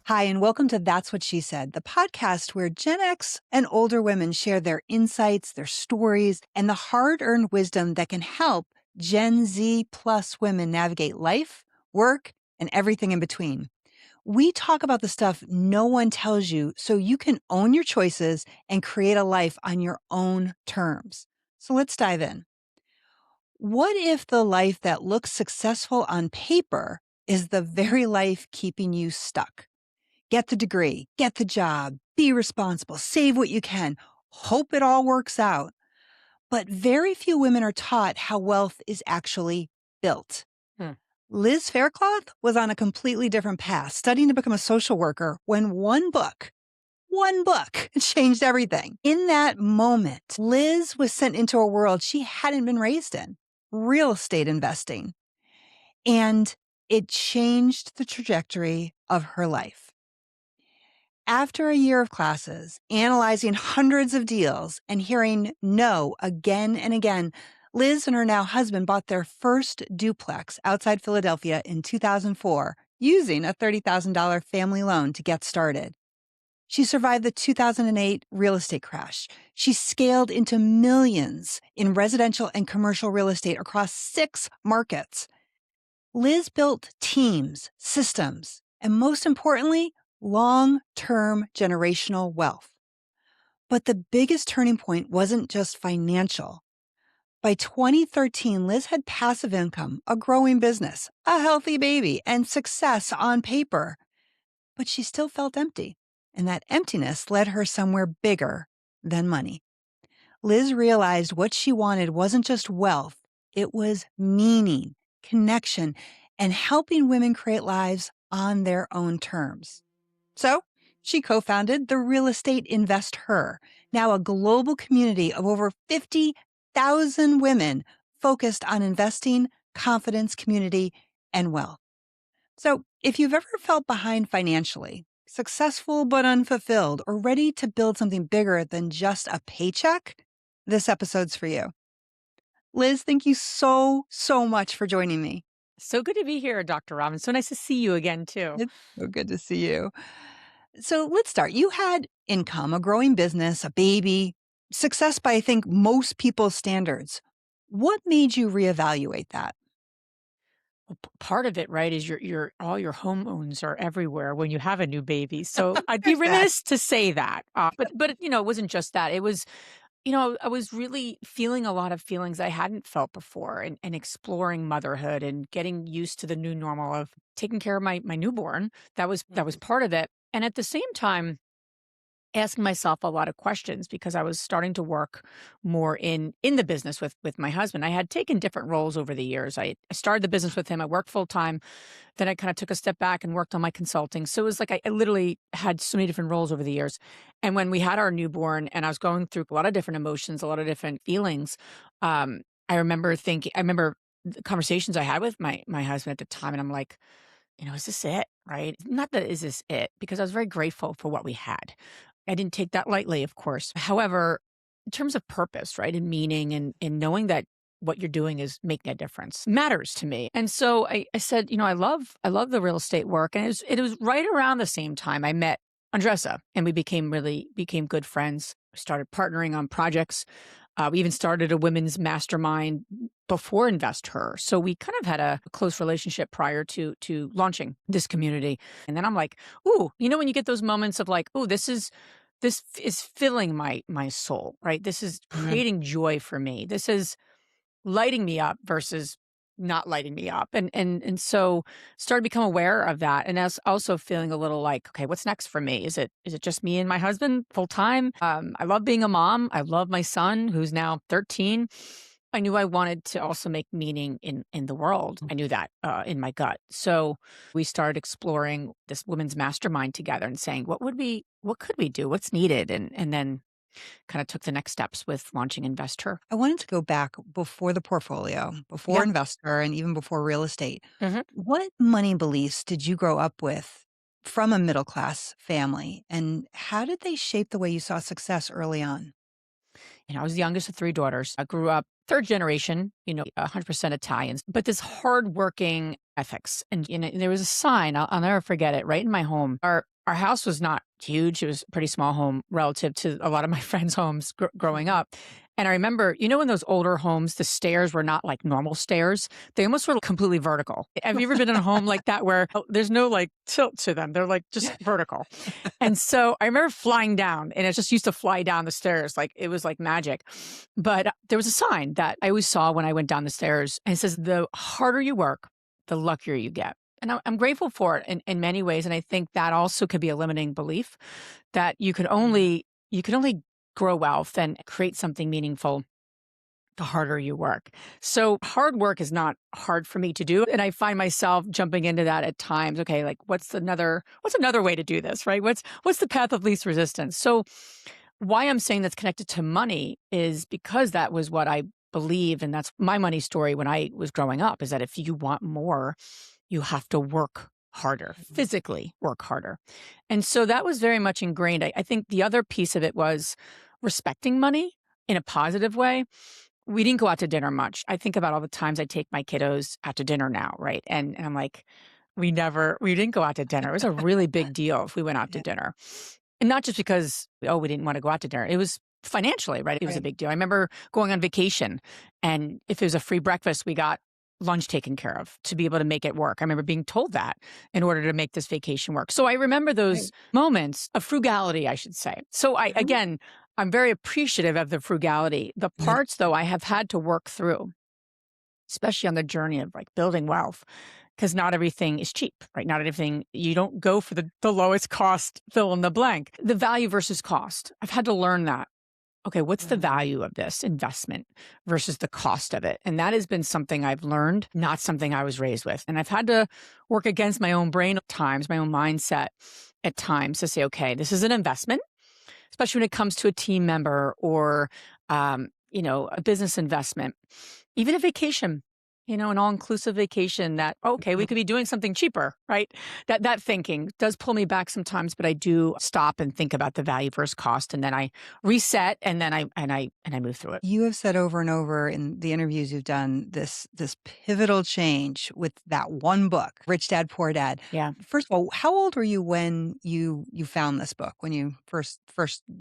Hi, and welcome to That's What She Said, the podcast where Gen X and older women share their insights, their stories, and the hard earned wisdom that can help Gen Z plus women navigate life, work, and everything in between. We talk about the stuff no one tells you so you can own your choices and create a life on your own terms. So let's dive in. What if the life that looks successful on paper is the very life keeping you stuck? Get the degree, get the job, be responsible, save what you can, hope it all works out. But very few women are taught how wealth is actually built. Hmm. Liz Faircloth was on a completely different path, studying to become a social worker when one book changed everything. In that moment, Liz was sent into a world she hadn't been raised in, real estate investing. And it changed the trajectory of her life. After a year of classes, analyzing hundreds of deals, and hearing no again and again, Liz and her now husband bought their first duplex outside Philadelphia in 2004 using a $30,000 family loan to get started. She survived the 2008 real estate crash. She scaled into millions in residential and commercial real estate across 6 markets. Liz built teams, systems, and most importantly, long-term generational wealth. But the biggest turning point wasn't just financial. By 2013, Liz had passive income, a growing business, a healthy baby, and success on paper. But she still felt empty, and that emptiness led her somewhere bigger than money. Liz realized what she wanted wasn't just wealth, it was meaning, connection, and helping women create lives on their own terms. So she co-founded the Real Estate Invest Her, now a global community of over 50,000 women focused on investing, confidence, community, and wealth. So if you've ever felt behind financially, successful but unfulfilled, or ready to build something bigger than just a paycheck, this episode's for you. Liz, thank you so much for joining me. So good to be here, Dr. Robin. So nice to see you again, too. It's so good to see you. So let's start. You had income, a growing business, a baby, success by, I think, most people's standards. What made you reevaluate that? Well, part of it, right, is your all your hormones are everywhere when you have a new baby. So I'd be There's that. remiss to say that. But it wasn't just that. It was, I was really feeling a lot of feelings I hadn't felt before, and exploring motherhood and getting used to the new normal of taking care of my newborn. That was part of it. And at the same time, asking myself a lot of questions because I was starting to work more in the business with my husband. I had taken different roles over the years. I started the business with him. I worked full time. Then I kind of took a step back and worked on my consulting. So it was like I literally had so many different roles over the years. And when we had our newborn and I was going through a lot of different emotions, a lot of different feelings, I remember the conversations I had with my husband at the time, and I'm like, is this it? Right? Not that is this it, because I was very grateful for what we had. I didn't take that lightly, of course. However, in terms of purpose, right, and meaning and knowing that what you're doing is making a difference matters to me. And so I said, I love the real estate work. And it was right around the same time I met Andressa, and we became good friends. We started partnering on projects. We even started a women's mastermind before Invest Her. So we kind of had a close relationship prior to launching this community. And then I'm like, ooh, when you get those moments of like, oh, this is filling my soul, right? This is Mhm. creating joy for me. This is lighting me up versus not lighting me up. And so started to become aware of that. And as also feeling a little like, okay, what's next for me? Is it just me and my husband full time? I love being a mom. I love my son who's now 13. I knew I wanted to also make meaning in the world. I knew that in my gut. So we started exploring this women's mastermind together and saying, what could we do? What's needed? And then kind of took the next steps with launching Investor. I wanted to go back before the portfolio, before Yeah. investor, and even before real estate. Mhm. What money beliefs did you grow up with from a middle class family? And how did they shape the way you saw success early on? I was the youngest of 3 daughters. I grew up third generation, 100% Italians, but this hardworking ethics. And, there was a sign, I'll never forget it, right in my home. Our Our house was not huge. It was a pretty small home relative to a lot of my friends' homes growing Mhm. up. And I remember, in those older homes, the stairs were not like normal stairs. They almost were completely vertical. Have you ever been in a home like that where there's no like tilt to them? They're like just vertical. And so I remember flying down, and I just used to fly down the stairs like it was like magic. But there was a sign that I always saw when I went down the stairs, and it says, "The harder you work, the luckier you get." And I'm grateful for it in many ways. And I think that also could be a limiting belief that Mm. you could only grow wealth and create something meaningful the harder you work. So hard work is not hard for me to do. And I find myself jumping into that at times. Okay, like what's another way to do this, right? What's the path of least resistance? So why I'm saying that's connected to money is because that was what I believed. And that's my money story when I was growing up, is that if you want more, you have to work harder, Mhm. physically work harder. And so that was very much ingrained. I think the other piece of it was respecting money in a positive way. We didn't go out to dinner much. I think about all the times I take my kiddos out to dinner now, right? And I'm like, we didn't go out to dinner. It was a really big deal if we went out to Yeah, dinner. And not just because, oh, we didn't want to go out to dinner. It was financially, right? It was a right. big deal. I remember going on vacation, and if it was a free breakfast, we got lunch taken care of to be able to make it work. I remember being told that in order to make this vacation work. So I remember those Right. moments of frugality, I should say. So Mhm. I'm very appreciative of the frugality. The Me parts, though, I have had to work through, especially on the journey of like building wealth, because not everything is cheap, right? Not everything, you don't go for the lowest cost, fill in the blank. The value versus cost. I've had to learn that. Okay, what's the Mhm. value of this investment versus the cost of it? And that has been something I've learned, not something I was raised with. And I've had to work against my own brain at times, my own mindset at times to say, okay, this is an investment, especially when it comes to a team member or, a business investment, even a vacation, an all-inclusive vacation that, okay, we Mhm. could be doing something cheaper, right? That thinking does pull me back sometimes, but I do stop and think about the value versus cost, and then I reset, and then I move through it. You have said over and over in the interviews you've done this pivotal change with that one book, Rich Dad Poor Dad. Yeah. First of all, how old were you when you found this book, when you first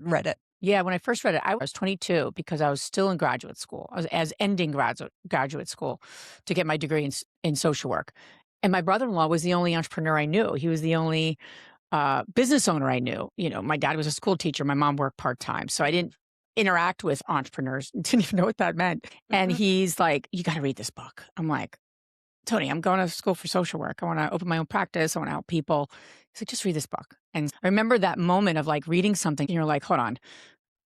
read it? Yeah, when I first read it, I was 22 because I was still in graduate school. I was as ending graduate school to get my degree in social work. And my brother-in-law was the only entrepreneur I knew. He was the only business owner I knew. My dad was a school teacher. My mom worked part-time. So I didn't interact with entrepreneurs, didn't even know what that meant. And Mhm. he's like, "You got to read this book." I'm like, "Tony, I'm going to school for social work. I want to open my own practice. I want to help people." He's like, "Just read this book." And I remember that moment of like reading something and you're like, hold on,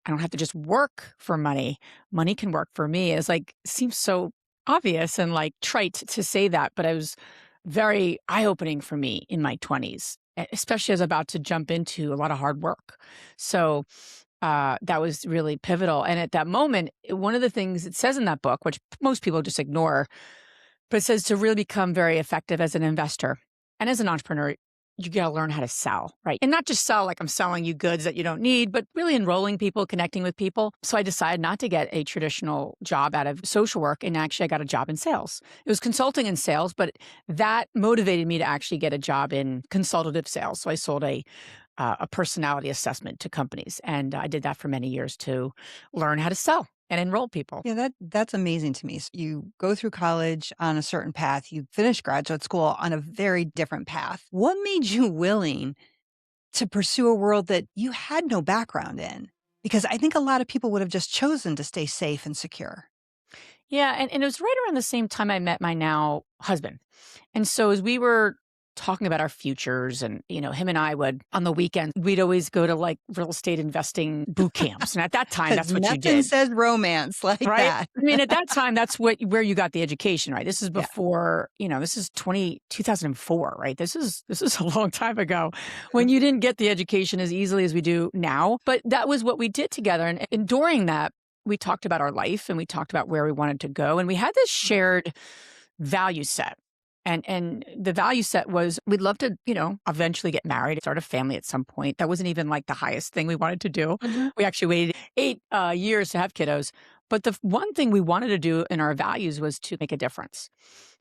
I don't have to just work for money. Money can work for me. It's like, seems so obvious and like trite to say that, but it was very eye opening for me in my 20s, especially as about to jump into a lot of hard work. So that was really pivotal. And at that moment, one of the things it says in that book, which most people just ignore, but it says to really become very effective as an investor and as an entrepreneur, you got to learn how to sell, right? And not just sell like I'm selling you goods that you don't need, but really enrolling people, connecting with people. So I decided not to get a traditional job out of social work. And actually, I got a job in sales. It was consulting and sales, but that motivated me to actually get a job in consultative sales. So I sold a personality assessment to companies. And I did that for many years to learn how to sell and enroll people. Yeah, that's amazing to me. So you go through college on a certain path, you finish graduate school on a very different path. What made you willing to pursue a world that you had no background in? Because I think a lot of people would have just chosen to stay safe and secure. Yeah, and it was right around the same time I met my now husband. And so as we were talking about our futures and, him and I would on the weekend, we'd always go to like real estate investing boot camps. And at that time, Because that's what you nothing did, says romance like right? that. I mean, at that time, that's where you got the education, right? This is Yeah. before, this is 2004, right? This is a long time ago when you didn't get the education as easily as we do now. But that was what we did together. And during that, we talked about our life and we talked about where we wanted to go. And we had this shared value set. And the value set was we'd love to, eventually get married, start a family at some point. That wasn't even like the highest thing we wanted to do. Mhm. We actually waited 8 years to have kiddos. But the one thing we wanted to do in our values was to make a difference.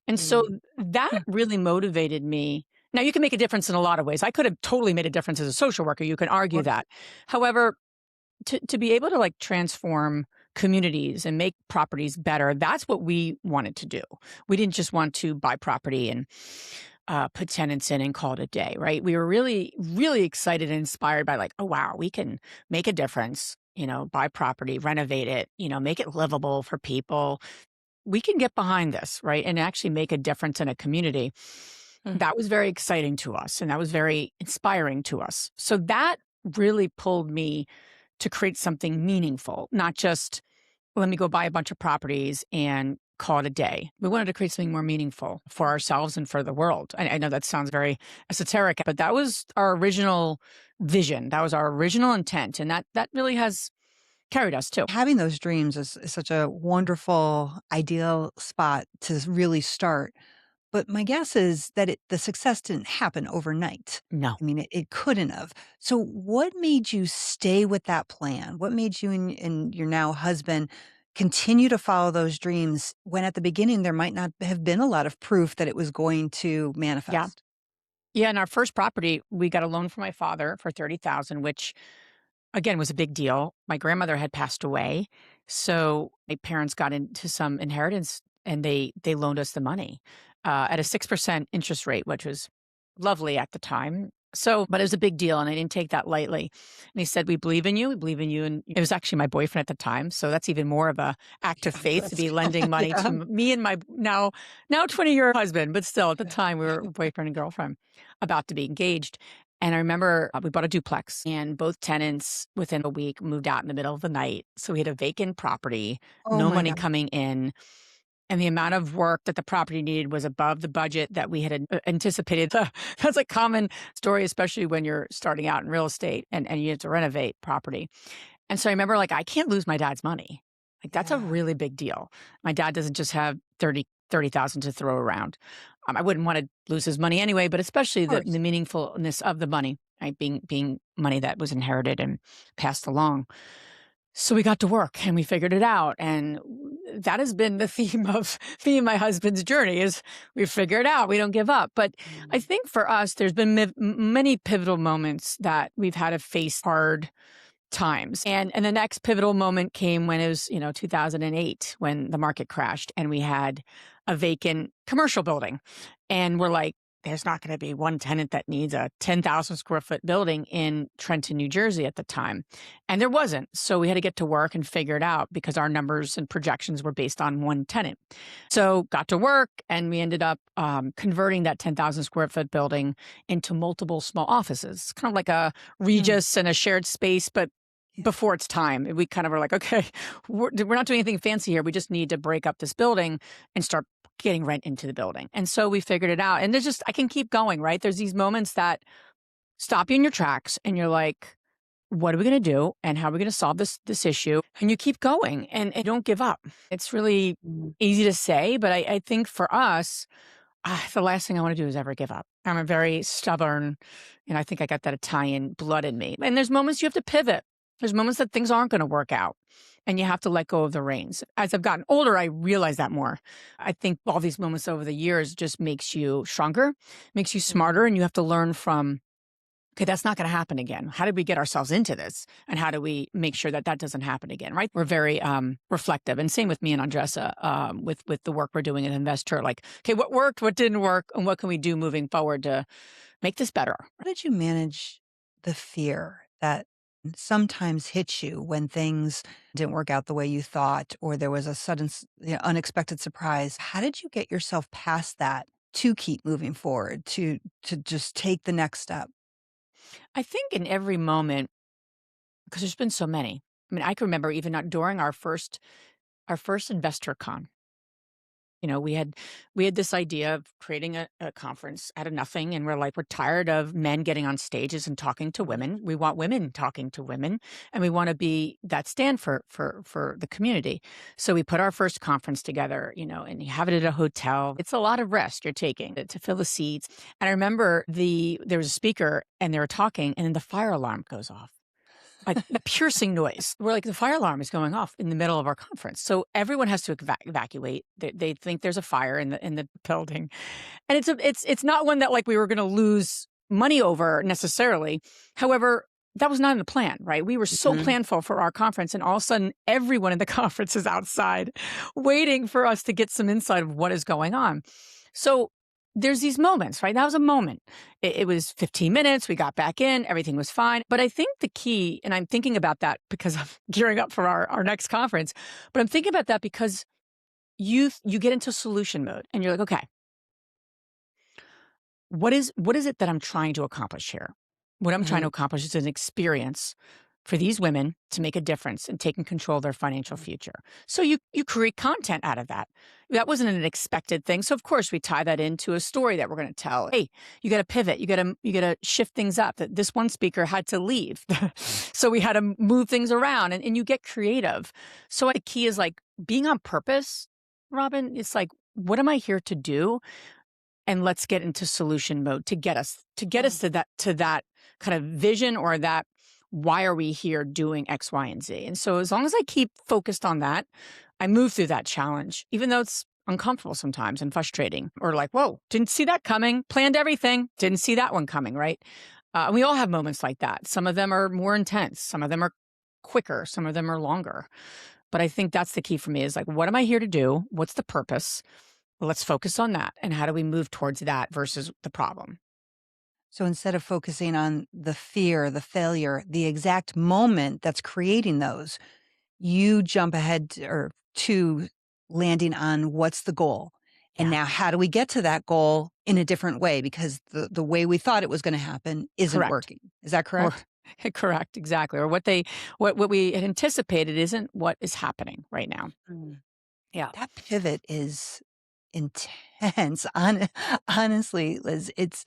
And so Mm. that really motivated me. Now you can make a difference in a lot of ways. I could have totally made a difference as a social worker, you can Of argue course. that. However, to be able to, like, transform communities and make properties better, that's what we wanted to do. We didn't just want to buy property and, put tenants in and call it a day, right? We were really, really excited and inspired by, like, "Oh, wow, we can make a difference, buy property, renovate it, make it livable for people. We can get behind this, right, and actually make a difference in a community." Mm. That was very exciting to us, and that was very inspiring to us. So that really pulled me to create something meaningful, not just, let me go buy a bunch of properties and call it a day. We wanted to create something more meaningful for ourselves and for the world. I know that sounds very esoteric, but that was our original vision. That was our original intent. And that really has carried us too. Having those dreams is such a wonderful, ideal spot to really start. But my guess is that the success didn't happen overnight. No. I mean, it couldn't have. So, what made you stay with that plan? What made you and your now husband continue to follow those dreams when at the beginning there might not have been a lot of proof that it was going to Yeah. manifest? Yeah. In our first property, we got a loan from my father for 30,000, which again was a big deal. My grandmother had passed away. So my parents got into some inheritance and they loaned us the money at a 6% interest rate, which was lovely at the time. So, but it was a big deal and I didn't take that lightly. And he said, "We believe in you. We believe in you." And it was actually my boyfriend at the time. So that's even more of a act of Yeah, faith to that's be lending money to yeah. me and my now 20-year husband. But still at the time we were boyfriend and girlfriend about to be engaged. And I remember we bought a duplex and both tenants within a week moved out in the middle of the night. So we had a vacant property, Oh no my money god. coming in. And the amount of work that the property needed was above the budget that we had anticipated. That's a common story, especially when you're starting out in real estate and you have to renovate property. And so I remember, like, I can't lose my dad's money. Like, that's a Yeah, really big deal. My dad doesn't just have 30,000 to throw around. I wouldn't want to lose his money anyway, but especially of the course. meaningfulness of the money, right? Being money that was inherited and passed along. So we got to work and we figured it out. And that has been the theme of me and my husband's journey is we figure it out. We don't give up. But I Mm. think for us, there's been many pivotal moments that we've had to face hard times. And the next pivotal moment came when it was, 2008 when the market crashed and we had a vacant commercial building. And we're like, there's not going to be one tenant that needs a 10,000 square foot building in Trenton, New Jersey at the time. And there wasn't. So we had to get to work and figure it out because our numbers and projections were based on one tenant. So got to work and we ended up converting that 10,000 square foot building into multiple small offices, kind of like a Mm. Regis and a shared space, but Yeah. before its time. We kind of were like, okay, we're not doing anything fancy here. We just need to break up this building and start getting rent into the building. And so we figured it out. And there's just, I can keep going, right? There's these moments that stop you in your tracks and you're like, what are we going to do? And how are we going to solve this issue? And you keep going and don't give up. It's really Mm. easy to say, but I think for us, the last thing I want to do is ever give up. I'm a very stubborn, and I think I got that Italian blood in me. And there's moments you have to pivot. There's moments that things aren't going to work out and you have to let go of the reins. As I've gotten older, I realize that more. I think all these moments over the years just makes you stronger, makes you Mhm. smarter, and you have to learn from, okay, that's not going to happen again. How did we get ourselves into this? And how do we make sure that that doesn't happen again? Right? We're very reflective, and same with me and Andressa with the work we're doing at Investor. Like, okay, what worked, what didn't work, and what can we do moving forward to make this better? How did you manage the fear that sometimes hits you when things didn't work out the way you thought, or there was a sudden, unexpected surprise? How did you get yourself past that to keep moving forward, to just take the next step? I think in every moment, because there's been so many. I mean, I can remember even not during our first investor con. We had this idea of creating a conference out of nothing, and we're like, we're tired of men getting on stages and talking to Mhm. women. We want women talking to women, and we want to be that stand for the community. So we put our first conference together, and you have it at a hotel. It's a lot of rest you're taking to fill the seats. And I remember there was a speaker, and they were talking, and then the fire alarm goes off. like a piercing noise where like the fire alarm is going off in the middle of our conference. So everyone has to evacuate. They think there's a fire in the building. And it's not one that like we were going to lose money over necessarily. However, that was not in the plan, right? We were so Mhm. planful for our conference, and all of a sudden, everyone in the conference is outside waiting for us to get some insight of what is going on. So there's these moments, right? That was a moment. It was 15 minutes. We got back in, everything was fine. But I think the key, and I'm thinking about that because I'm gearing up for our next conference, but I'm thinking about that because you get into solution mode and you're like, okay, what is it that I'm trying to accomplish here? What I'm trying to Mhm. accomplish is an experience for these women to make a difference in taking control of their financial future. So you create content out of that. That wasn't an expected thing. So of course we tie that into a story that we're going to tell. Hey, you got to pivot. You got to shift things up. That this one speaker had to leave. So we had to move things around and you get creative. So the key is like being on purpose, Robin. It's like, what am I here to do? And let's get into solution mode to get us Mm. to that kind of vision or that why are we here doing X, Y, and Z. And so as long as I keep focused on that, I move through that challenge, even though it's uncomfortable sometimes and frustrating, or like, whoa, didn't see that coming, planned everything, didn't see that one coming, right? And we all have moments like that. Some of them are more intense, some of them are quicker, some of them are longer. But I think that's the key for me is like, what am I here to do? What's the purpose? Let's focus on that. And how do we move towards that versus the problem? So instead of focusing on the fear, the failure, the exact moment that's creating those, you jump ahead or to landing on what's the goal. And Yeah, now how do we get to that goal in a different way? Because the way we thought it was going to happen isn't correct. working. Is that Or correct? correct, exactly. Or what we had anticipated isn't what is happening right now. Mm. Yeah. That pivot is intense. Honestly, Liz, it's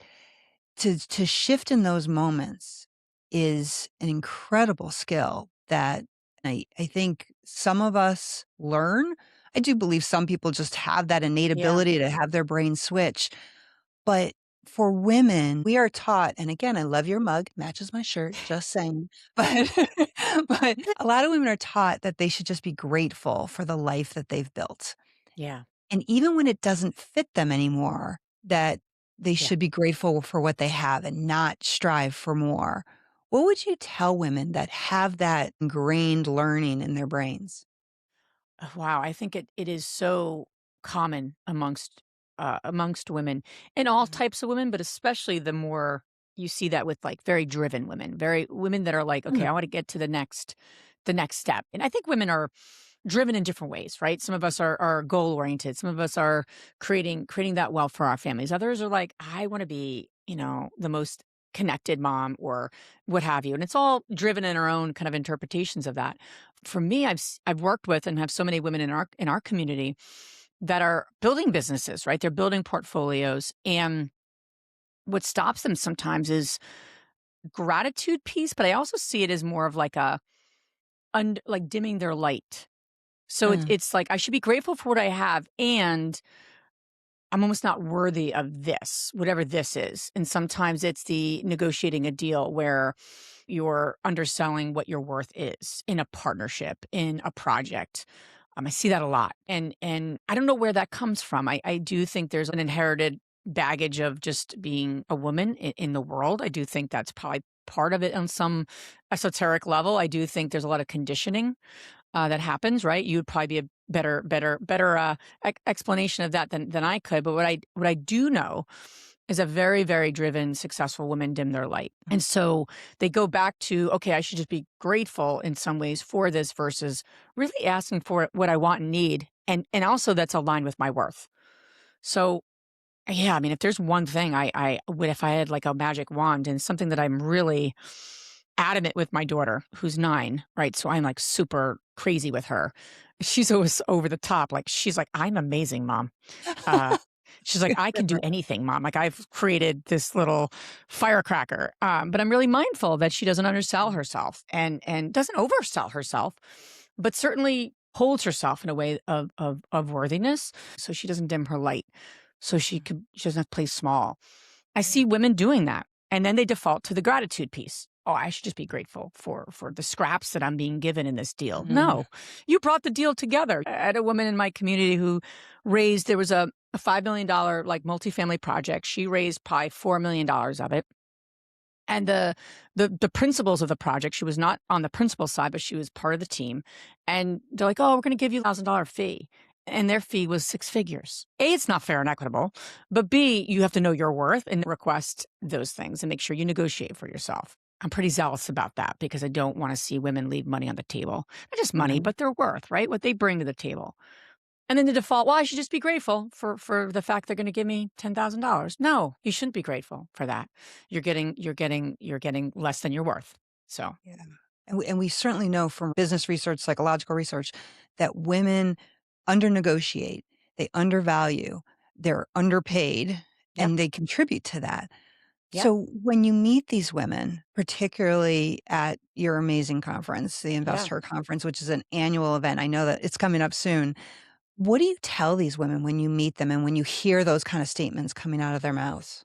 to shift in those moments is an incredible skill that I think some of us learn. I do believe some people just have that innate Yeah. ability to have their brain switch. But for women, we are taught, and again, I love your mug, matches my shirt, just saying. But but a lot of women are taught that they should just be grateful for the life that they've built. Yeah. And even when it doesn't fit them anymore, that they Yeah. should be grateful for what they have and not strive for more. What would you tell women that have that ingrained learning in their brains? Wow. I think it is so common amongst women and all Mhm. types of women, but especially the more you see that with like very driven women, very women that are like, okay, Mm, I want to get to the next step. And I think women are driven in different ways, right? Some of us are goal oriented. Some of us are creating that wealth for our families. Others are like, I want to be, the most connected mom or what have you. And it's all driven in our own kind of interpretations of that. For me, I've worked with and have so many women in our community that are building businesses, right? They're building portfolios. And what stops them sometimes is gratitude piece, but I also see it as more of like like dimming their light. So it's mm, it's like I should be grateful for what I have, and I'm almost not worthy of this, whatever this is. And sometimes it's the negotiating a deal where you're underselling what your worth is in a partnership, in a project. I see that a lot. And I don't know where that comes from. I do think there's an inherited baggage of just being a woman in the world. I do think that's probably part of it on some esoteric level. I do think there's a lot of conditioning that happens, right? You would probably be a better explanation of that than I could. But what I do know is a very, very driven, successful women dim their light, and so they go back to, okay, I should just be grateful in some ways for this versus really asking for what I want and need, and also that's aligned with my worth. So yeah, I mean, if there's one thing I would, if I had like a magic wand and something that I'm really adamant with my daughter, who's 9, right? So I'm like super crazy with her. She's always over the top. Like she's like, I'm amazing, mom. Uh, she's like, I can do anything, mom. Like I've created this little firecracker. But I'm really mindful that she doesn't undersell herself and doesn't oversell herself, but certainly holds herself in a way of worthiness, so she doesn't dim her light, so she doesn't have to play small. I see women doing that, and then they default to the gratitude piece. "Oh, I should just be grateful for the scraps that I'm being given in this deal." Mhm. No, you brought the deal together. I had a woman in my community who raised there was a $5 million like multifamily project. She raised probably $4 million of it. And the principals of the project, she was not on the principal side, but she was part of the team. And they're like, "Oh, we're gonna give you $1,000 fee." And their fee was six figures. A, it's not fair and equitable, but B, you have to know your worth and request those things and make sure you negotiate for yourself. I'm pretty zealous about that because I don't want to see women leave money on the table. Not just money, Right. but their worth, right? What they bring to the table. And then the default, well, I should just be grateful for the fact they're gonna give me $10,000. No, you shouldn't be grateful for that. You're getting less than you're worth. So, Yeah. And we certainly know from business research, psychological research, that women under negotiate, they undervalue, they're underpaid, yep, and they contribute to that. yep, So when you meet these women, particularly at your amazing conference, the yeah. Investor Conference, which is an annual event, I know that it's coming up soon. What do you tell these women when you meet them and when you hear those kind of statements coming out of their mouths?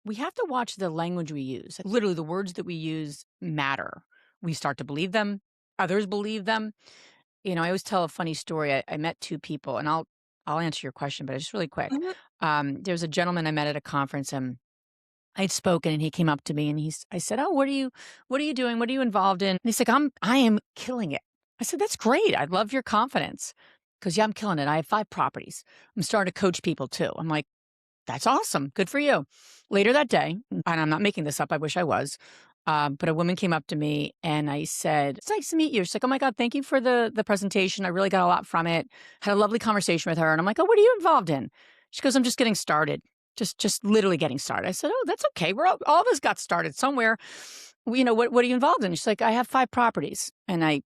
We have to watch the language we use. Literally, the words that we use matter. We start to believe them, others believe them. I always tell a funny story. I met two people, and I'll answer your question, but just really quick. Mhm. There was a gentleman I met at a conference, and I'd spoken and he came up to me and I said, "Oh, what are you doing? What are you involved in?" And he's like, I am killing it." I said, "That's great. I love your confidence." Because yeah, I'm killing it. I have 5 properties. I'm starting to coach people too. I'm like, "That's awesome. Good for you." Later that day, and I'm not making this up, I wish I was. But a woman came up to me and I said, "It's nice to meet you." She's like, "Oh my God, thank you for the presentation. I really got a lot from it." Had a lovely conversation with her. And I'm like, "Oh, what are you involved in?" She goes, "I'm just getting started. Just literally getting started." I said, "Oh, that's okay. We're all of us got started somewhere. What are you involved in?" She's like, "I have 5 properties." And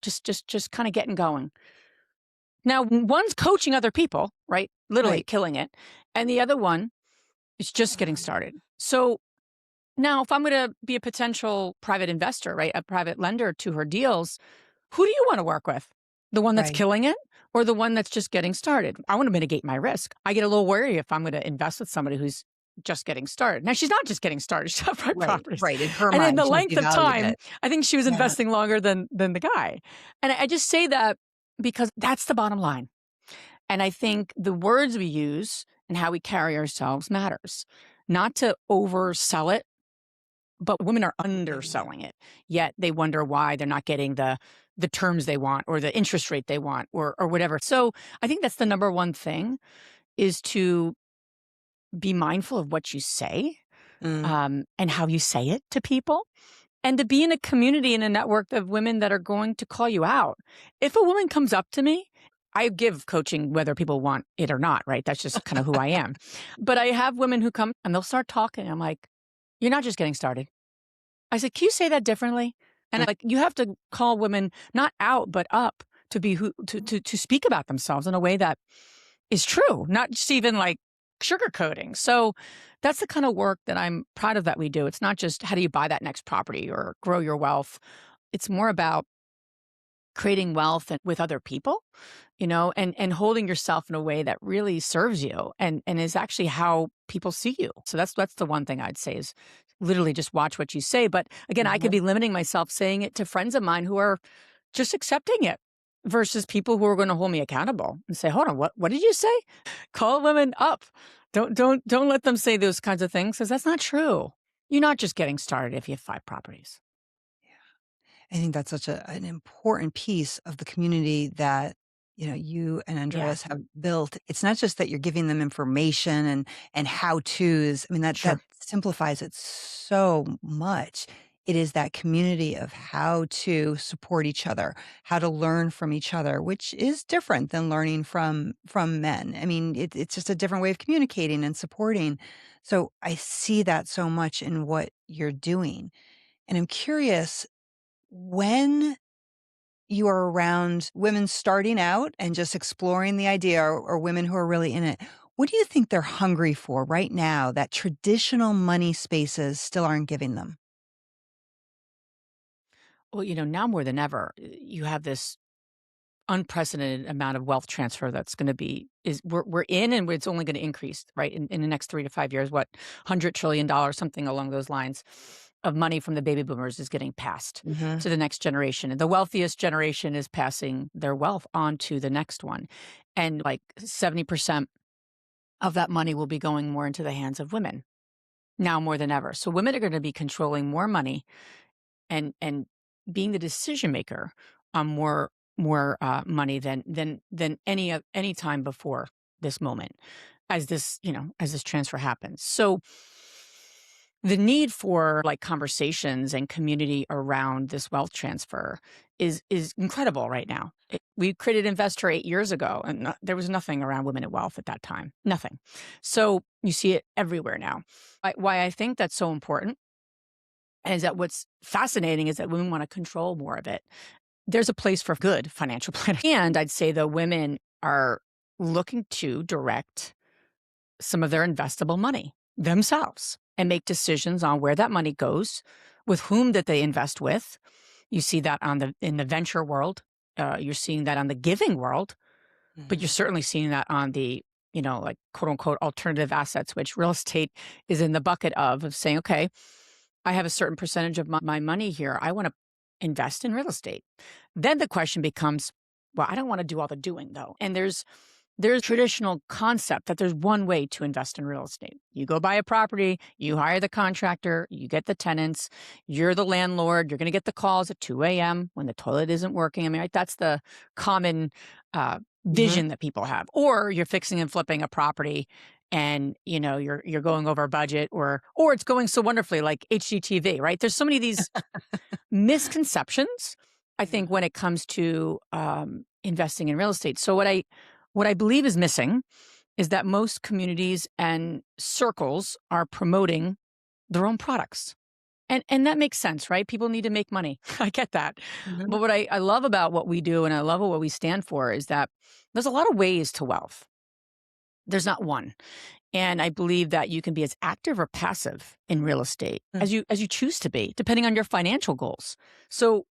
just kind of getting going. Now, one's coaching other people, right? Literally Right. killing it. And the other one is just getting Um, started. So now, if I'm going to be a potential private investor, right, a private lender to her deals, who do you want to work with? The one that's right. killing it or the one that's just getting started? I want to mitigate my risk. I get a little worried if I'm going to invest with somebody who's just getting started. Now, she's not just getting started. She's got five Right. properties. Right. In her And in mind, the she length of devalued time, it. I think she was Yeah. investing longer than the guy. And I just say that because that's the bottom line. And I think the words we use and how we carry ourselves matters. Not to oversell it, but women are Yeah. underselling it. Yet they wonder why they're not getting the terms they want or the interest rate they want or whatever. So I think that's the number one thing is to be mindful of what you say, Mm. and how you say it to people, and to be in a community and a network of women that are going to call you out. If a woman comes up to me, I give coaching whether people want it or not, right? That's just kind of who I am. But I have women who come and they'll start talking. I'm like, "You're not just getting started." I said, "Can you say that differently?" And Mm. I'm like, you have to call women not out, but up to be who to speak about themselves in a way that is true, not just even like sugarcoating. So that's the kind of work that I'm proud of that we do. It's not just how do you buy that next property or grow your wealth. It's more about creating wealth and with other people, and holding yourself in a way that really serves you and is actually how people see you. So that's the one thing I'd say is literally just watch what you say. But again, I could Mhm. be limiting myself saying it to friends of mine who are just accepting it versus people who are going to hold me accountable and say, "Hold on, what did you say?" Call women up. Don't let them say those kinds of things because that's not true. You're not just getting started if you have 5 properties. I think that's such an important piece of the community that, you and Yeah, Andreas have built. It's not just that you're giving them information and how-tos. I mean, that sure. simplifies it so much. It is that community of how to support each other, how to learn from each other, which is different than learning from men. I mean, it's just a different way of communicating and supporting. So I see that so much in what you're doing. And I'm curious, when you are around women starting out and just exploring the idea or women who are really in it, what do you think they're hungry for right now that traditional money spaces still aren't giving them? Well, now more than ever, you have this unprecedented amount of wealth transfer that's going to be is we're in and it's only going to increase right in the next 3 to 5 years, what $100 trillion, something along those lines. of money from the baby boomers is getting passed Mhm. to the next generation. And the wealthiest generation is passing their wealth on to the next one. And like 70% of that money will be going more into the hands of women now more than ever. So women are going to be controlling more money and being the decision maker on more money than any time before this moment as this transfer happens. So the need for like conversations and community around this wealth transfer is incredible right now. We created Investor 8 years ago, and there was nothing around women at wealth at that time. Nothing. So you see it everywhere now. Why I think that's so important is that what's fascinating is that women want to control more of it. There's a place for good financial planning, and I'd say the women are looking to direct some of their investable money themselves and make decisions on where that money goes, with whom that they invest with. You see that in the venture world. You're seeing that on the giving world, but you're Mhm. certainly seeing that on the, like quote unquote alternative assets, which real estate is in the bucket of saying, okay, I have a certain percentage of my money here. I want to invest in real estate. Then the question becomes, well, I don't want to do all the doing though. And there's traditional concept that there's one way to invest in real estate. You go buy a property, you hire the contractor, you get the tenants, you're the landlord, you're going to get the calls at 2 a.m. when the toilet isn't working. I mean, right, that's the common Mhm. vision that people have. Or you're fixing and flipping a property and you're going over budget, or it's going so wonderfully like HGTV, right? There's so many of these misconceptions, I think, Yeah. when it comes to investing in real estate. So what I believe is missing is that most communities and circles are promoting their own products. And that makes sense, right? People need to make money. I get that. Mhm. But what I love about what we do and I love what we stand for is that there's a lot of ways to wealth. There's not one. And I believe that you can be as active or passive in real estate Mm. as you choose to be, depending on your financial goals. So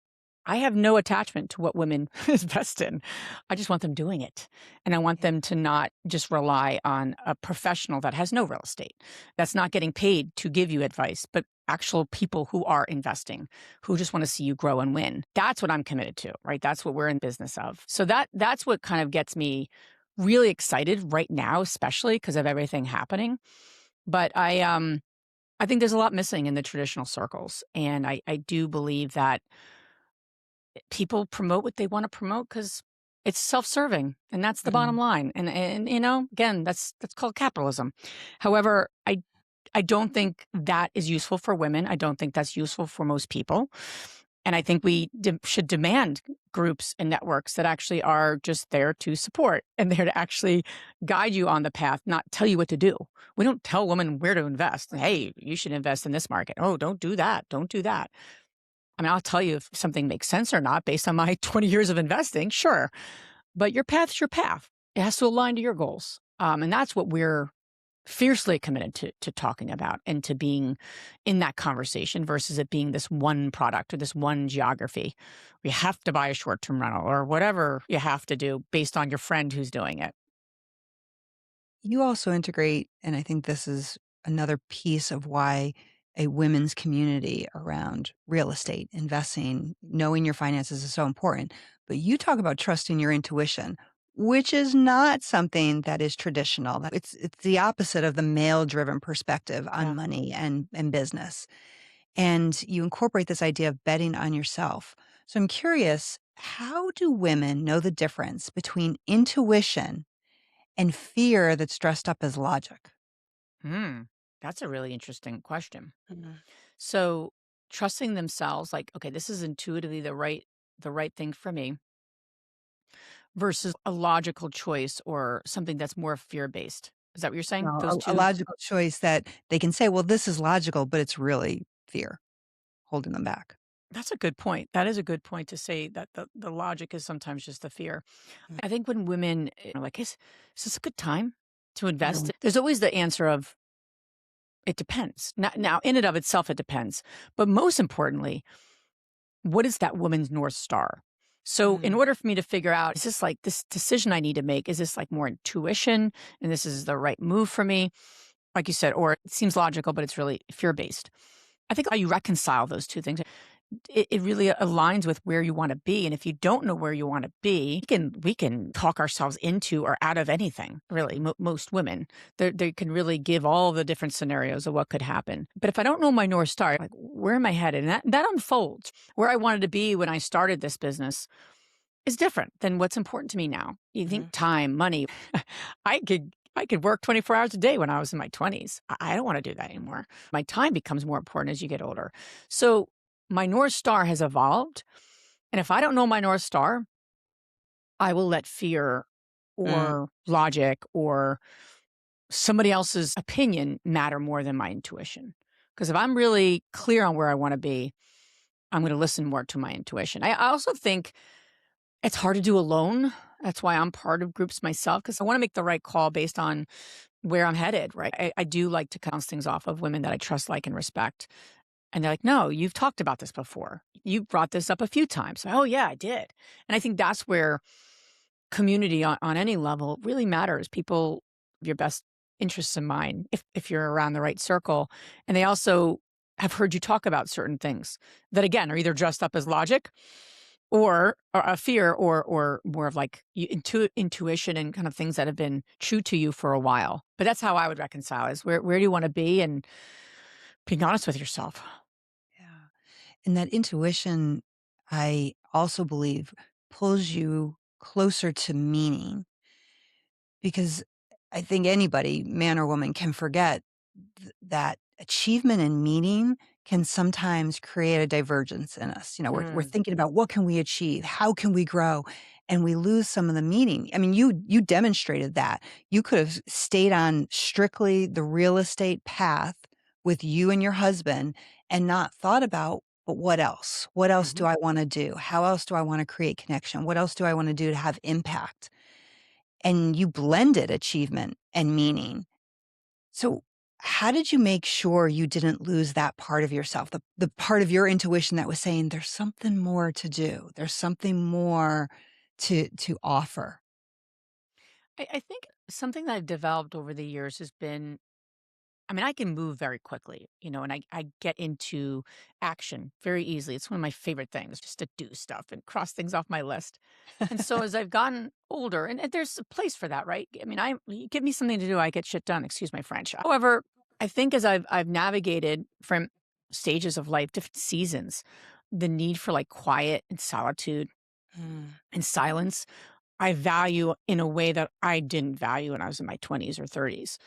I have no attachment to what women invest in. I just want them doing it. And I want Yeah. them to not just rely on a professional that has no real estate, that's not getting paid to give you advice, but actual people who are investing, who just want to see you grow and win. That's what I'm committed to, right? That's what we're in business of. So that's what kind of gets me really excited right now, especially because of everything happening. But I think there's a lot missing in the traditional circles. And I do believe that people promote what they want to promote because it's self-serving, and that's the bottom Mhm. line. And again, that's called capitalism. However, I don't think that is useful for women. I don't think that's useful for most people. And I think we should demand groups and networks that actually are just there to support and there to actually guide you on the path, not tell you what to do. We don't tell women where to invest. Hey, you should invest in this market. Oh, don't do that. Don't do that. I mean, I'll tell you if something makes sense or not based on my 20 years of investing, sure. But your path's your path. It has to align to your goals. And that's what we're fiercely committed to talking about and to being in that conversation versus it being this one product or this one geography. You have to buy a short-term rental or whatever you have to do based on your friend who's doing it. You also integrate, and I think this is another piece of why a women's community around real estate, investing, knowing your finances is so important. But you talk about trusting your intuition, which is not something that is traditional. It's the opposite of the male-driven perspective on Yeah. money and business. And you incorporate this idea of betting on yourself. So I'm curious, how do women know the difference between intuition and fear that's dressed up as logic? Hmm. That's a really interesting question. Mhm. So trusting themselves, like, okay, this is intuitively the right thing for me versus a logical choice or something that's more fear-based. Is that what you're saying? Well, Those a 2. logical choice that they can say, "Well, this is logical," but it's really fear holding them back. That's a good point. That is a good point to say that the logic is sometimes just the fear. I think when women are like, is this a good time to invest? Mhm. There's always the answer of, it depends. Now, in and of itself, it depends. But most importantly, what is that woman's North Star? So, in Mm. order for me to figure out, is this like this decision I need to make? Is this like more intuition and this is the right move for me? Like you said, or it seems logical, but it's really fear based. I think how you reconcile those 2 things, it really aligns with where you wanna be, and if you don't know where you wanna be, we can talk ourselves into or out of anything, really, most women. They can really give all the different scenarios of what could happen. But if I don't know my North Star, like, where am I headed? And that unfolds. Where I wanted to be when I started this business is different than what's important to me now. You think Mhm. time, money. I could work 24 hours a day when I was in my 20s. I don't wanna do that anymore. My time becomes more important as you get older. So, my North Star has evolved, and if I don't know my North Star, I will let fear Mm. or logic or somebody else's opinion matter more than my intuition. Because if I'm really clear on where I wanna be, I'm gonna listen more to my intuition. I also think it's hard to do alone. That's why I'm part of groups myself, because I wanna make the right call based on where I'm headed, right? I do like to bounce things off of women that I trust, like, and respect. And they're like, "No, you've talked about this before. You brought this up a few times." "Oh, yeah, I did." And I think that's where community on any level really matters. People have your best interests in mind if you're around the right circle. And they also have heard you talk about certain things that, again, are either dressed up as logic or a fear or more of like intuition and kind of things that have been true to you for a while. But that's how I would reconcile is where do you want to be and being honest with yourself. Yeah. And that intuition, I also believe, pulls you closer to meaning because I think anybody, man or woman, can forget that achievement and meaning can sometimes create a divergence in us. You know, we're Mm. thinking about what can we achieve? How can we grow? And we lose some of the meaning. I mean, you demonstrated that. You could have stayed on strictly the real estate path with you and your husband and not thought about, but what else? What else Hmm. do I want to do? How else do I want to create connection? What else do I want to do to have impact? And you blended achievement and meaning. So, how did you make sure you didn't lose that part of yourself, the part of your intuition that was saying, "There's something more to do. There's something more to offer." I think something that I've developed over the years has been, I mean, I can move very quickly, and I get into action very easily. It's one of my favorite things just to do stuff and cross things off my list. And so as I've gotten older, and there's a place for that, right? I mean, you give me something to do, I get shit done, excuse my French. However, I think as I've navigated from stages of life, different seasons, the need for like quiet and solitude Mm. and silence, I value in a way that I didn't value when I was in my 20s or 30s.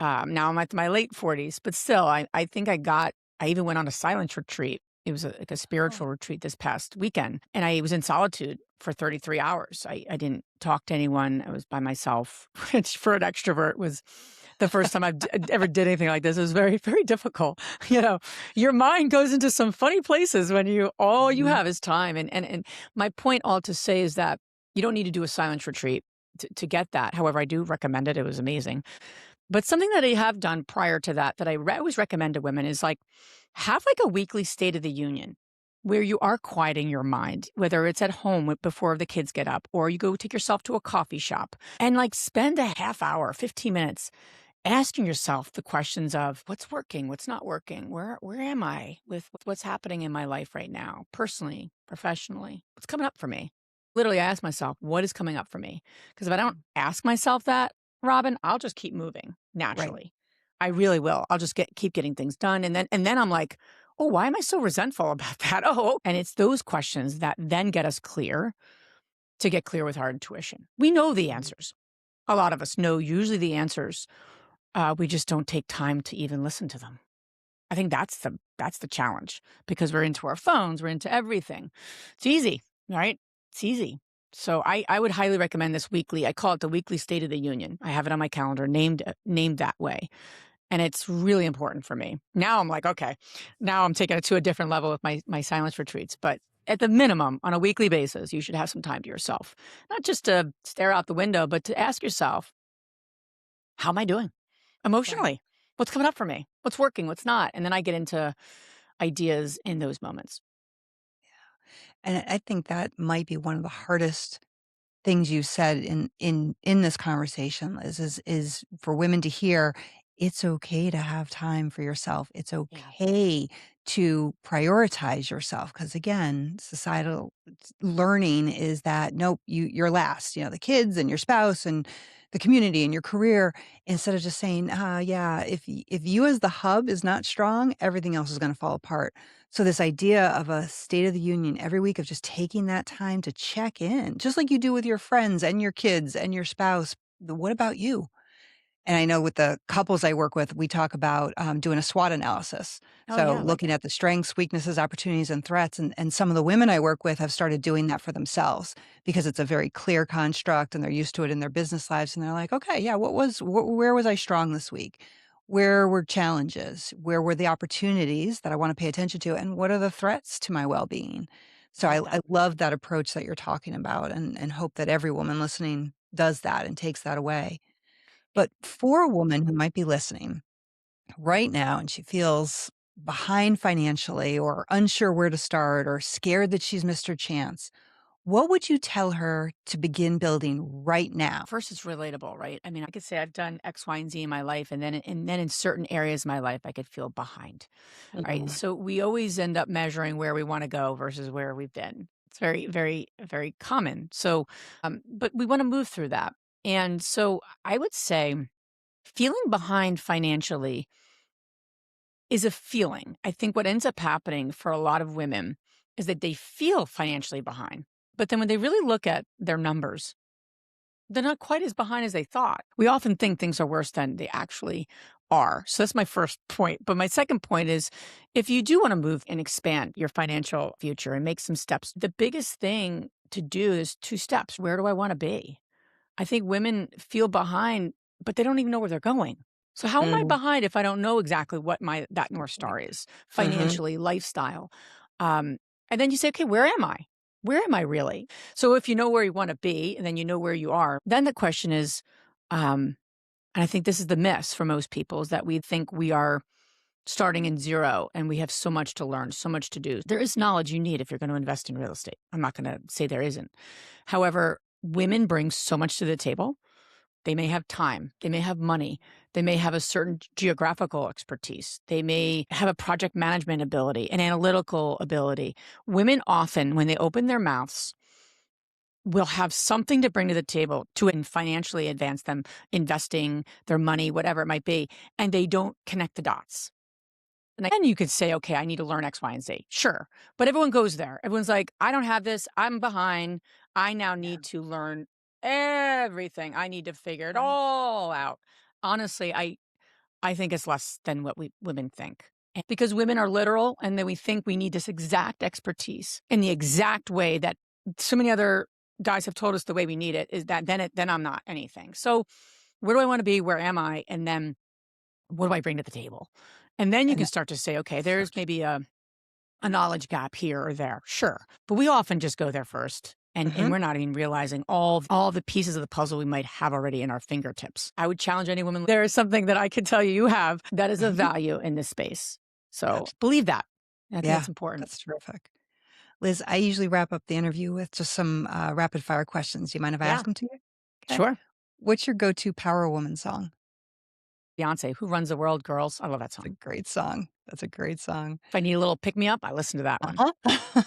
Now I'm at my late 40s, but still, I think I even went on a silence retreat. It was like a Oh. spiritual retreat this past weekend, and I was in solitude for 33 hours. I didn't talk to anyone. I was by myself, which for an extrovert was the first time ever did anything like this. It was very, very difficult. You know, your mind goes into some funny places when all you Mhm. have is time. And my point all to say is that you don't need to do a silence retreat to get that. However, I do recommend it. It was amazing. But something that I have done prior to that, that I always recommend to women is like, have like a weekly State of the Union where you are quieting your mind, whether it's at home before the kids get up, or you go take yourself to a coffee shop and like spend a half hour, 15 minutes asking yourself the questions of what's working, what's not working, where am I with what's happening in my life right now, personally, professionally, what's coming up for me. Literally, I ask myself, what is coming up for me? Because if I don't ask myself that, Robin, I'll just keep moving Right. naturally. I really will. I'll just keep getting things done, and then I'm like, oh, why am I so resentful about that? Oh, and it's those questions that then get us clear to get clear with our intuition. We know the Mhm. answers. A lot of us know usually the answers, we just don't take time to even listen to them. I think that's the challenge because we're into our phones, we're into everything. It's easy, right? It's easy. So I would highly recommend this weekly. I call it the weekly State of the Union. I have it on my calendar, named that way, and it's really important for me. Now I'm like, okay, now I'm taking it to a different level with my silence retreats, but. At the minimum, on a weekly basis, you should have some time to yourself. Not just to stare out the window, but to ask yourself, how am I doing? Right. Emotionally, what's coming up for me? What's working? What's not? And then I get into ideas in those moments. And I think that might be one of the hardest things you said in this conversation is for women to hear It's okay to have time for yourself. It's Yeah. okay to prioritize yourself because again, societal learning is that nope, you're last. The kids and your spouse and the community and your career. Instead of just saying, yeah, if you as the hub is not strong, everything else is going to fall apart. So this idea of a State of the Union every week of just taking that time to check in, just like you do with your friends and your kids and your spouse. What about you? And I know with the couples I work with, we talk about, doing a SWOT analysis. Oh, So yeah, I like looking it. at the strengths, weaknesses, opportunities, and threats, and some of the women I work with have started doing that for themselves because it's a very clear construct and they're used to it in their business lives, and they're like, "Okay, yeah, where was I strong this week? Where were challenges? Where were the opportunities that I wanna pay attention to, and what are the threats to my well-being?" I So love I that. love that approach that you're talking about and hope that every woman listening does that and takes that away. It But for a woman who might be listening right now and she feels behind financially or unsure where to start or scared that she's missed her chance, what would you tell her to begin building right now? First, it's relatable, right? I mean, I could say I've done X, Y, and Z in my life, and then in certain areas of my life, I could feel behind, right? Mhm. So we always end up measuring where we want to go versus where we've been. It's very, very, very common. So, but we want to move through that. And so I would say feeling behind financially is a feeling. I think what ends up happening for a lot of women is that they feel financially behind. But then when they really look at their numbers, they're not quite as behind as they thought. We often think things are worse than they actually are. So that's my first point. But my second point is if you do want to move and expand your financial future and make some steps, the biggest thing to do is two steps. Where do I want to be? I think women feel behind, but they don't even know where they're going. So how am I Mhm. behind if I don't know exactly what my that Good North Star point. is Mhm. financially, lifestyle? Um, and then you say, okay, where am I? Where am I really? So if you know where you want to be and then you know where you are, then the question is, and I think this is the miss for most people is that we think we are starting in zero and we have so much to learn, so much to do. There is knowledge you need if you're going to invest in real estate. I'm not going to say there isn't. However, women bring so much to the table. They may have time, they may have money, they may have a certain geographical expertise, they may have a project management ability, an analytical ability. Women often, when they open their mouths, will have something to bring to the table to financially advance them, investing their money, whatever it might be, and they don't connect the dots. And then you could say, okay, I need to learn X, Y, and Z. Sure. But everyone goes there. Everyone's like, I don't have this. I'm behind. I now Yeah. need to learn everything. I need to figure it Right. all out. Honestly, I think it's less than what we women think. Because women are literal and then we think we need this exact expertise in the exact way that so many other guys have told us the way we need it is that then I'm not anything. So where do I want to be? Where am I? And then what do I bring to the table? And then you And can that start to say, okay, so there's maybe a knowledge gap here or there. Sure. But we often just go there first. And Mhm. we're not even realizing all the pieces of the puzzle we might have already in our fingertips. I would challenge any woman. There is something that I could tell you have that is of Mhm. value in this space. So Absolutely. believe that. I think Yeah. that's important. That's terrific. Liz, I usually wrap up the interview with just some, rapid fire questions. Do you mind if I ask Yeah, them to you? Okay. sure. What's your go-to Power Woman song? Beyonce, Who Runs the World, Girls. I love that It's a song. great song. That's a great song. If I need a little pick me up, I listen to that one. Uh-huh.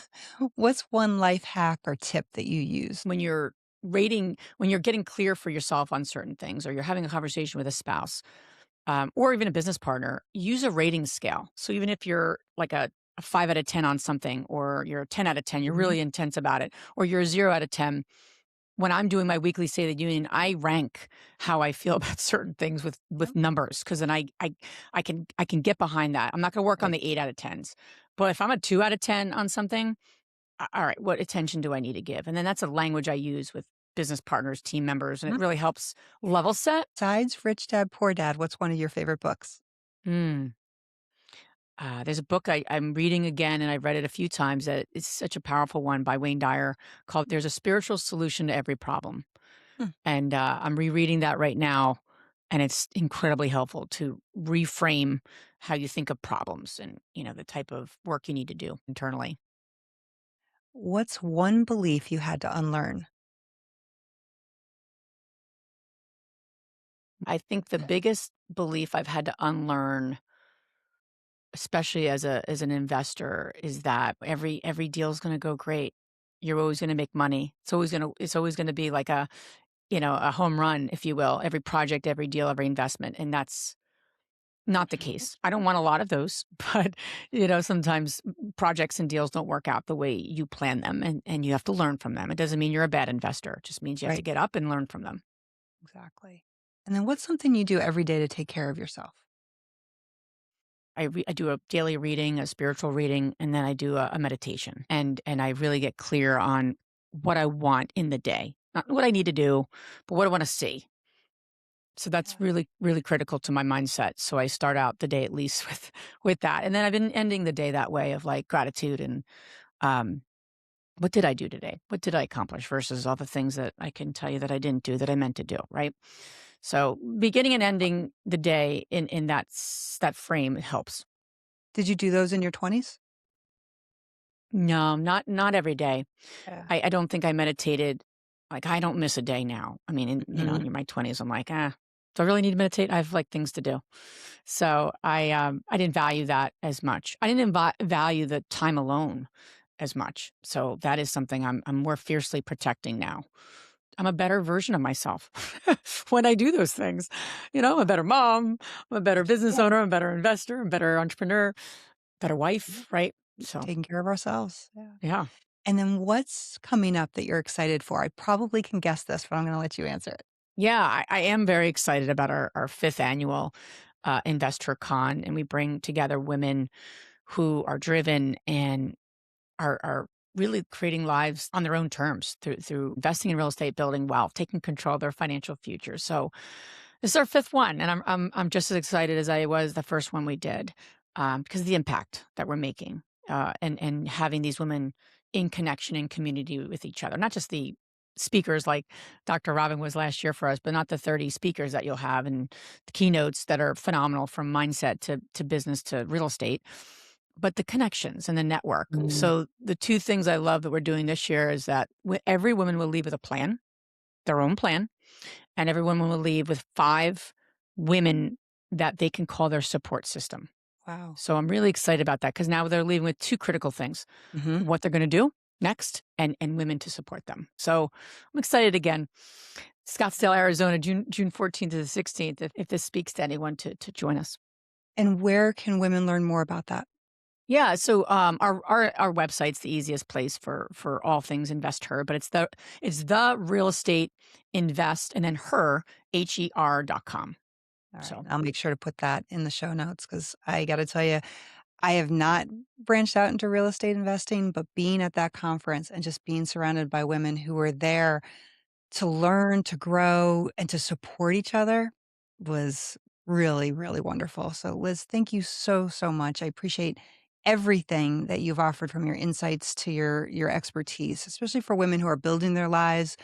What's one life hack or tip that you use? When you're when you're getting clear for yourself on certain things, or you're having a conversation with a spouse, or even a business partner, use a rating scale. So even if you're like a 5 out of 10 on something, or you're a 10 out of 10, you're Mhm. really intense about it, or you're a 0 out of 10. When I'm doing my weekly State of the Union, I rank how I feel about certain things Yep. with numbers because then I can get behind that. I'm not going to work on Right. the 8 out of 10s, but if I'm a 2 out of 10 on something, all right, what attention do I need to give? And then that's a language I use with business partners, team members, and it Mhm. really helps level set. Besides Rich Dad, Poor Dad, what's one of your favorite books? Mm. There's a book I'm reading again, and I've read it a few times. That it's such a powerful one by Wayne Dyer called "There's a Spiritual Solution to Every Problem," Hmm. and I'm rereading that right now, and it's incredibly helpful to reframe how you think of problems and the type of work you need to do internally. What's one belief you had to unlearn? I think the biggest belief I've had to unlearn, especially as an investor, is that every deal is gonna go great. You're always gonna make money. It's always gonna be like a home run, if you will, every project, every deal, every investment, and that's not the case. I don't want a lot of those, but, sometimes projects and deals don't work out the way you plan them, and you have to learn from them. It doesn't mean you're a bad investor. It just means you have to Right. get up and learn from them. Exactly. And then what's something you do every day to take care of yourself? I do a daily reading, a spiritual reading, and then I do a meditation, and I really get clear on what I want in the day. Not what I need to do, but what I wanna see. So that's Yeah. really, really critical to my mindset. So I start out the day at least with that. And then I've been ending the day that way of like gratitude and um what did I do today? What did I accomplish versus all the things that I can tell you that I didn't do that I meant to do, right? So beginning and ending the day in that frame helps. Did you do those in your 20s? No, not every day. Yeah. I don't think I meditated. Like, I don't miss a day now. I mean, Mhm. in my 20s, I'm like, do I really need to meditate? I have like things to do. So I didn't value that as much. I didn't value the time alone as much. So that is something I'm more fiercely protecting now. I'm a better version of myself when I do those things. I'm a better mom, I'm a better business Yeah. owner, I'm a better investor, I'm a better entrepreneur, better Mhm. wife, right? So Taking care of ourselves. Yeah. yeah. And then what's coming up that you're excited for? I probably can guess this, but I'm gonna let you answer it. Yeah, I am very excited about our fifth annual Investor Con, and we bring together women who are driven and are really creating lives on their own terms through investing in real estate, building wealth, taking control of their financial future. So this is our fifth one, and I'm just as excited as I was the first one we did because of the impact that we're making and having these women in connection and community with each other, not just the speakers like Dr. Robin was last year for us, but not the 30 speakers that you'll have and the keynotes that are phenomenal from mindset to business to real estate, but the connections and the network. Mm. So the two things I love that we're doing this year is that every woman will leave with a plan, their own plan, and every woman will leave with 5 women that they can call their support system. Wow. So I'm really excited about that because now they're leaving with 2 critical things, Mhm. what they're gonna do next and women to support them. So I'm excited again. Scottsdale, Arizona, June 14th to the 16th, if this speaks to anyone to join us. And where can women learn more about that? Yeah, so our website's the easiest place for all things Invest Her, but it's the real estate invest and then her.com. All right. So I'll make sure to put that in the show notes because I gotta tell you, I have not branched out into real estate investing, but being at that conference and just being surrounded by women who were there to learn, to grow, and to support each other was really, really wonderful. So, Liz, thank you so, so much. I appreciate everything that you've offered from your insights to your expertise, especially for women who are building their lives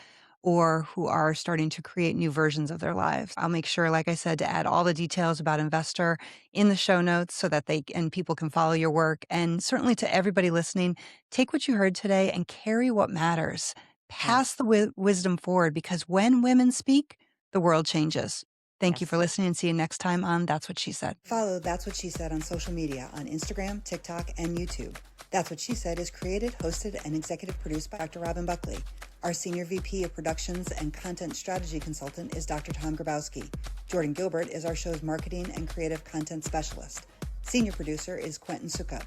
or who are starting to create new versions of their lives. I'll make sure, like I said, to add all the details about Investor in the show notes so that people can follow your work. And certainly to everybody listening, take what you heard today and carry what matters. Pass yes, the wisdom forward because when women speak, the world changes. Thank you for yes. listening and see you next time on That's What She Said. Follow That's What She Said on social media on Instagram, TikTok, and YouTube. That's What She Said is created, hosted, and executive produced by Dr. Robin Buckley. Our Senior VP of Productions and Content Strategy Consultant is Dr. Tom Grabowski. Jordan Gilbert is our show's Marketing and Creative Content Specialist. Senior Producer is Quentin Sukup.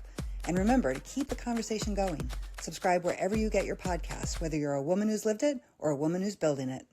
And remember to keep the conversation going. Subscribe wherever you get your podcasts, whether you're a woman who's lived it or a woman who's building it.